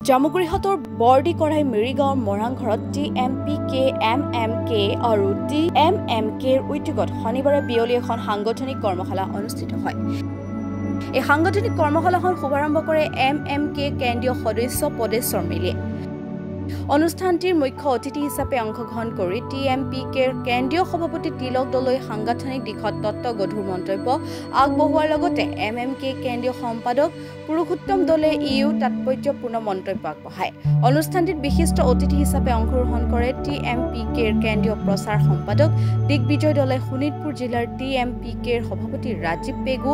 জামুগুৰিহতৰ Bordikarai মিৰিগাঁৱৰ মৰাংঘৰত TMPK, MMK আৰু TMMKৰ উদ্যোগত শনিবাৰে বিয়লি এখন সাংগঠনিক কৰ্মশালা অনুষ্ঠিত হয়। এই সাংগঠনিক কৰ্মশালাখন শুভাৰম্ভ কৰে MMK কেন্দ্ৰীয় সদস্য পদেশ্বৰ মিলিয়ে। অনুষ্ঠানটিৰ মুখ্য অতিথি হিচাপে অংশগ্ৰহণ কৰি TMPKৰ কেন্দ্ৰীয় সভাপতি তিলক দলৈ সাংগঠনিক দিশত তত্ত্বগধুৰ মন্তব্য আগবঢ়োৱাৰ লগতে MMK কেন্দ্ৰীয় সম্পাদক পুৰুষোত্তম দলে তাৎপৰ্যপূৰ্ণ মন্তব্য আগবঢ়ায়। অনুষ্ঠানটিত বিশিষ্ট অতিথি হিচাপে অংশগ্ৰহণ কৰে TMPKৰ কেন্দ্ৰীয় প্ৰচাৰ সম্পাদক দিগ্বিজয় দলে, শোণিতপুৰ জিলাৰ TMPKৰ সভাপতি ৰাজীৱ পেগু,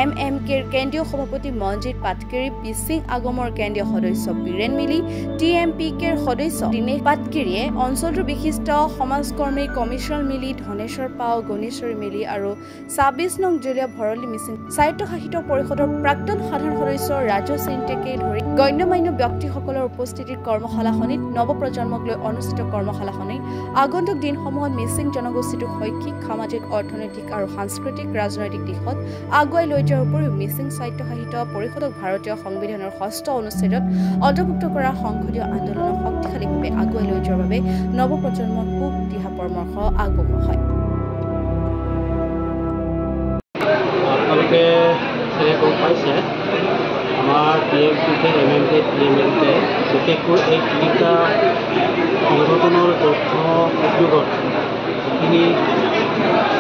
MMKৰ কেন্দ্ৰীয় সভাপতি মনজিত পাটকেৰী, বিচিং আগমৰ কেন্দ্ৰীয় সদস্য বীৰেন মিলি, TMPKৰ সদস্য দিনেশ পাটকেৰীয়ে, অঞ্চলটোৰ বিশিষ্ট সমাজকৰ্মী কমিশন মিলি, ধনেশ্বৰ পাও, গণেশ্বৰী মিলি আৰু ২৬ নং জিলা ভৰলী মিচিং স্বায়ত্তশাসিত পৰিষদৰ প্ৰাক্তন সাধাৰণ সদস্য ৰাজু চিন্টেকে ধৰি গণ্যমান্য ব্যক্তিসকলৰ উপস্থিতিত কৰ্মশালাখনিত নৱপ্ৰজন্মক লৈ অনুষ্ঠিত কৰ্মশালাখনি আগন্তুক দিনসমূহত মিচিং জনগোষ্ঠীটোক শৈক্ষিক, সামাজিক, অৰ্থনৈতিক আৰু সাংস্কৃতিক ৰাজনৈতিক দিশত আগুৱাই লৈ যোৱাৰ উপৰিও মিচিং স্বায়ত্তশাসিত পৰিষদক ভাৰতীয় সংবিধানৰ ৬ষ্ঠ অনুচ্ছেদত অন্তৰ্ভুক্ত কৰা সংসদীয় আন্দোলনক শক্তিশালীভাৱে আগুৱাই লৈ যোৱাৰ বাবে নৱপ্ৰজন্মৰ দিহা পৰামৰ্শ আগবঢ়োৱা হয়। আপোনালোকে পাইছে আমাৰ TMPK, MMK, TMMK বিশেষকৈ এই তিনিটা সংগঠনৰ তথ্য উদ্যোগত যিখিনি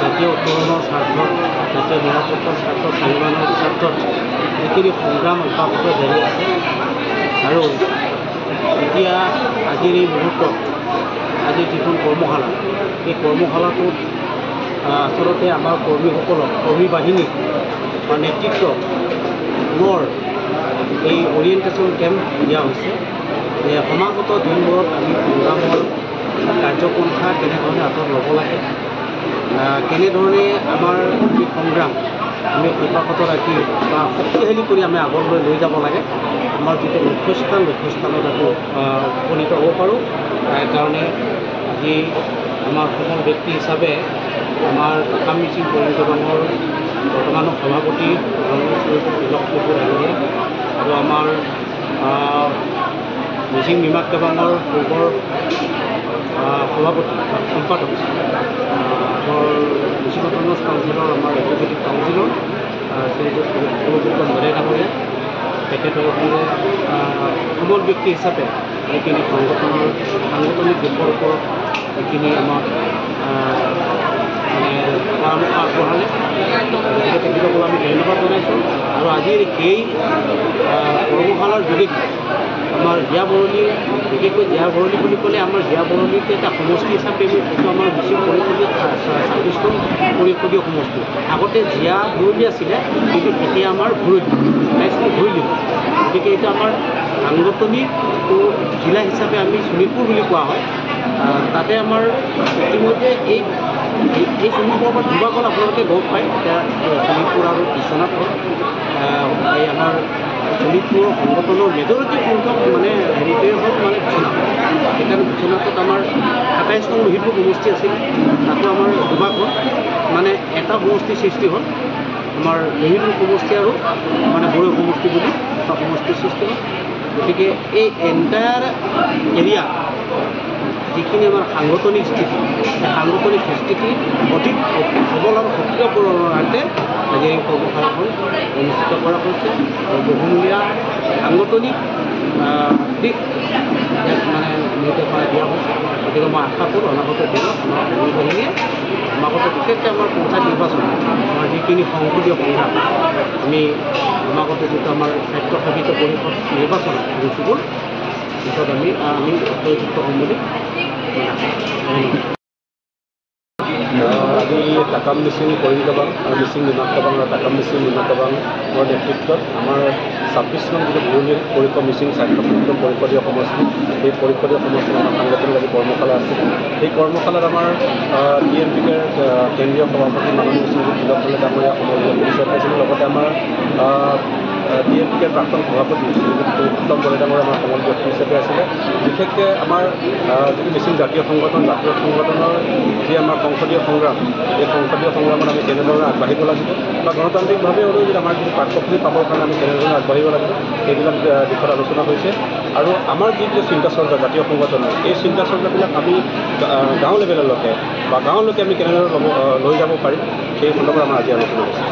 জাতীয় উত্তৰণৰ স্বাৰ্থত, জাতীয় নিৰাপত্তাৰ স্বাৰ্থত, স্বাভিমানৰ স্বাৰ্থত যিখিনি সংগ্ৰাম অব্যাহত জাৰি আছে আৰু এতিয়া আজিৰ এই মুহূৰ্তত আজিৰ যিখন কৰ্মশালা, এই কৰ্মশালাটোত আচলতে আমাৰ কৰ্মীসকলক, কৰ্মী বাহিনীক বা নেতৃত্বক পুনৰ এই অৰিয়েণ্টেশ্যন কেম্প দিয়া হৈছে যে সমাগত দিনবোৰত আমি সংগ্ৰামৰ কাৰ্যপন্থা কেনেধৰণে হাতত ল'ব লাগে, কেনেধৰণে আমাৰ যি সংগ্ৰাম আমি অব্যাহত ৰাখি বা শক্তিশালী কৰি আমি আগলৈ লৈ যাব লাগে, আমাৰ যিটো লক্ষ্যস্থানত আকৌ উপনীত হ'ব পাৰোঁ। তাৰ কাৰণে আজি আমাৰ অসমৰ ব্যক্তি হিচাপে আমাৰ আসাম মিচিং পৰিষদৰ বৰ্তমানৰ সভাপতি তিলক ডাঙৰীয়া আৰু আমাৰ মিচিং নিমাত কেবাঙৰ পূৰ্বৰ সভাপতি সম্পাদক, আমাৰ মিচিং অট'নমাছ কাউন্সিলৰ আমাৰ এক্সিকিউটিভ কাউন্সিলৰ শ্ৰীযুত পুৰুষোত্তম দলে ডাঙৰীয়া, তেখেতসকলে সমল ব্যক্তি হিচাপে এইখিনি সাংগঠনিক দিশৰ ওপৰত যিখিনি আমাক পৰামৰ্শ আগবঢ়ালে, গতিকে তেখেতসকলক আমি ধন্যবাদ জনাইছোঁ। আৰু আজিৰ এই কৰ্মশালাৰ যোগেদি আমাৰ জীয়া বৰণী, বিশেষকৈ জীয়া বৰণী বুলি ক'লে আমাৰ জীয়া বৰণীটো এটা সমষ্টি হিচাপে এইটো আমাৰ মিচিং পৰিষদীয় ২৬খন পৰিষদীয় সমষ্টি। আগতে জীয়া বৰণী আছিলে, কিন্তু এতিয়া আমাৰ ভুৰলি ২৮খন ভুৰলি। গতিকে এইটো আমাৰ সাংগঠনিক জিলা হিচাপে আমি শোণিতপুৰ বুলি কোৱা হয়। তাতে আমাৰ ইতিমধ্যে এই শোণিতপুৰৰ পৰা দুবাৰখন আপোনালোকে গম পায়, এতিয়া শোণিতপুৰ আৰু বিশ্বনাথ হ'ল এই আমাৰ শোণিতপুৰ সংগঠনৰ মেজৰিটি সংখ্যক মানে হেৰিটোৱে হ'ল মানে বিশ্বনাথ। সেইকাৰণে বিশ্বনাথত আমাৰ ২৭ নং লোহিতপুৰ সমষ্টি আছিল, তাতো আমাৰ দুবাৰখন মানে এটা সমষ্টিৰ সৃষ্টি হ'ল, আমাৰ লোহিতপুৰ সমষ্টি আৰু মানে বড়ো সমষ্টি বুলি এটা সমষ্টিৰ সৃষ্টি হ'ল। গতিকে এই এণ্টায়াৰ এৰিয়া যিখিনি আমাৰ সাংগঠনিক স্থিতি, সেই সাংগঠনিক স্থিতি অধিক সবল আৰু সক্ৰিয় কৰাৰ অৰ্থে আজি এই কৰ্মশালাখন অনুষ্ঠিত কৰা হৈছে আৰু বহুমূলীয়া সাংগঠনিক দিশ মানে নিৰ্দেশনা দিয়া হৈছে। গতিকে মই আশা কৰোঁ অনাগত দিনত আমাৰ কৰ্মী বাহিনীয়ে সমাগত বিশেষকৈ আমাৰ পঞ্চায়ত নিৰ্বাচন, আমাৰ যিখিনি সংসদীয় সংগ্ৰাম, আমি সমাগত যিটো আমাৰ স্বায়ত্তশাসিত পৰিষদ নিৰ্বাচন দিছোঁ, পিছত আমি উপযুক্ত হ'ম বুলি আজি টাকাম মিচিং কৰিমগেবাং আৰু মিচিং নিমাত কেবাং আৰু টাকাম মিচিং নিমাত কেবাঙৰ নেতৃত্বত আমাৰ ২৬ নং যিটো ভুৰলি পৰিষদ মিচিং স্বায়ত্তশাসিত পৰিষদীয় সমষ্টি, সেই পৰিষদীয় সমষ্টিৰ আমাৰ সাংগঠনিক আজি কৰ্মশালা আছিল। সেই কৰ্মশালাত আমাৰ TMPKৰ কেন্দ্ৰীয় সভাপতি মাননীয় শ্ৰীযুত তিলক দলে ডাঙৰীয়া সমগ্ৰ পৰিচয় পাইছিলোঁ। লগতে আমাৰ TMPKৰ প্ৰাক্তন সভাপতি শ্ৰীযুত পুৰুষোত্তম দলে ডাঙৰীয়া আমাৰ সমল ব্যক্তি হিচাপে আছিলে। বিশেষকৈ আমাৰ যিটো মিচিং জাতীয় সংগঠনৰ যি আমাৰ সংসদীয় সংগ্ৰাম, এই সংসদীয় সংগ্ৰামত আমি কেনেধৰণে আগবাঢ়িব লাগিব বা গণতান্ত্ৰিকভাৱে হ'লেও যদি আমাৰ যিটো প্ৰাপ্তভূমি পাবৰ কাৰণে আমি কেনেধৰণে আগবাঢ়িব লাগিব, সেইবিলাক দিশত আলোচনা হৈছে। আৰু আমাৰ যিটো চিন্তা চৰ্চা জাতীয় সংগঠনৰ এই চিন্তা চৰ্চাবিলাক আমি গাঁও লেভেললৈকে বা গাঁৱলৈকে আমি কেনেদৰে লৈ যাব পাৰিম সেই সন্দৰ্ভত আমাৰ আজি আলোচনা হৈছে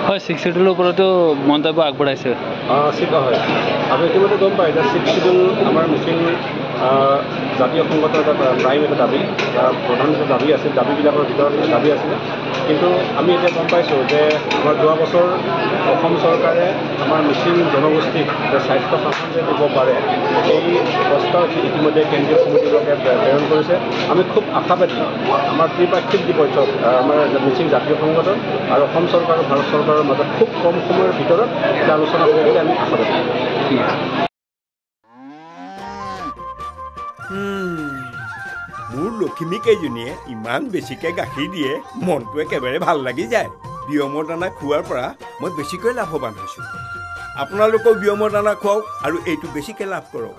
হয় 6 শিডিউলৰ ওপৰতো মন্তব্য আগবঢ়াইছে হয় আমি ইতিমধ্যে গম পাই যে 6 শিডিউল আমাৰ মিচিং জাতীয় সংগঠনৰ এটা প্ৰাইম এটা দাবী প্ৰধান এটা দাবী আছিল দাবীবিলাকৰ ভিতৰত দাবী আছিলে কিন্তু আমি এতিয়া গম পাইছোঁ যে আমাৰ যোৱা বছৰ অসম চৰকাৰে আমাৰ মিচিং জনগোষ্ঠীক যে স্বাস্থ্য শাসন যে দিব পাৰে এই প্ৰস্তাৱ ইতিমধ্যে কেন্দ্ৰীয় সমিতিলৈকে প্ৰেৰণ কৰিছে আমি খুব আশাবাদী আমাৰ ত্ৰিপাক্ষিক যি বৈঠক আমাৰ মিচিং জাতীয় সংগঠন আৰু অসম চৰকাৰ আৰু ভাৰত চৰকাৰৰ মাজত খুব কম সময়ৰ ভিতৰত এটা আলোচনা হ'ব বুলি আমি আশাবাদী মোৰ লখিমীকেইজনীয়ে ইমান বেছিকৈ গাখীৰ দিয়ে মনটো একেবাৰে ভাল লাগি যায় বিয়মৰ দানা খোৱাৰ পৰা মই বেছিকৈ লাভৱান হৈছোঁ আপোনালোকেও বিয়মৰ দানা খুৱাওক আৰু এইটো বেছিকৈ লাভ কৰক